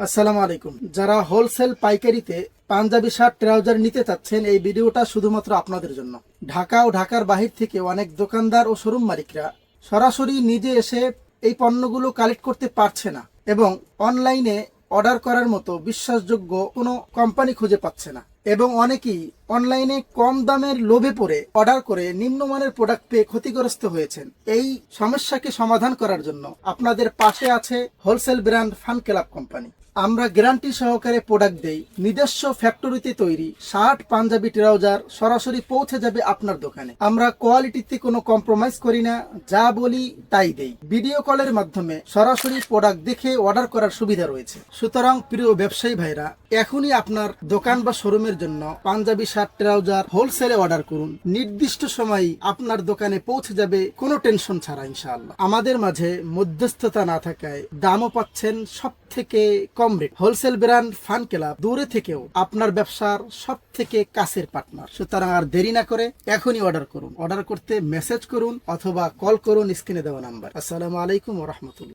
আসসালামু আলাইকুম। যারা হোলসেল পাইকারিতে পাঞ্জাবি শার্ট ট্রাউজার নিতে চাচ্ছেন, এই ভিডিওটা শুধুমাত্র আপনাদের জন্য। ঢাকা ও ঢাকার বাহির থেকে অনেক দোকানদার ও শোরুম মালিকরা সরাসরি নিজে এসে এই পণ্যগুলো কালেক্ট করতে পারছে না এবং অনলাইনে অর্ডার করার মতো বিশ্বাসযোগ্য কোনো কোম্পানি খুঁজে পাচ্ছে না, এবং অনেকেই অনলাইনে কম দামের লোভে পড়ে অর্ডার করে নিম্নমানের প্রোডাক্ট পেয়ে ক্ষতিগ্রস্ত হয়েছেন। এই সমস্যাকে সমাধান করার জন্য আপনাদের পাশে আছে wholesale brand fun club company. আমরা গ্যারান্টি সহকারে প্রোডাক্ট দেই। নিজস্ব ফ্যাক্টরিতে তৈরি শার্ট, পাঞ্জাবি, ট্রাউজার সরাসরি পৌঁছে যাবে আপনার দোকানে। আমরা কোয়ালিটিতে কোনো কম্প্রোমাইজ করি না, যা বলি তাই দেই। ভিডিও কলের মাধ্যমে সরাসরি প্রোডাক্ট দেখে অর্ডার করার সুবিধা রয়েছে। সুতরাং প্রিয় ব্যবসায়ী ভাইরা, এখনই আপনার দোকান বা শোরুমের জন্য পাঞ্জাবি শার্ট, ট্রাউজার হোলসেলে অর্ডার করুন। নির্দিষ্ট সময় আপনার দোকানে পৌঁছে যাবে কোনো টেনশন ছাড়া ইনশাআল্লাহ। আমাদের মাঝে মধ্যস্থতা না থাকায় দামও পাচ্ছেন সব থেকে কম rate. Wholesale brand fun club দূরে থেকেও আপনার ব্যবসার সব থেকে কাছের পার্টনার। সুতরাং আর দেরি না করে এখনই অর্ডার করুন। অর্ডার করতে মেসেজ করুন অথবা কল করুন স্ক্রিনে দেওয়া নাম্বার। আসসালামু আলাইকুম ওয়া রাহমাতুল্লাহ।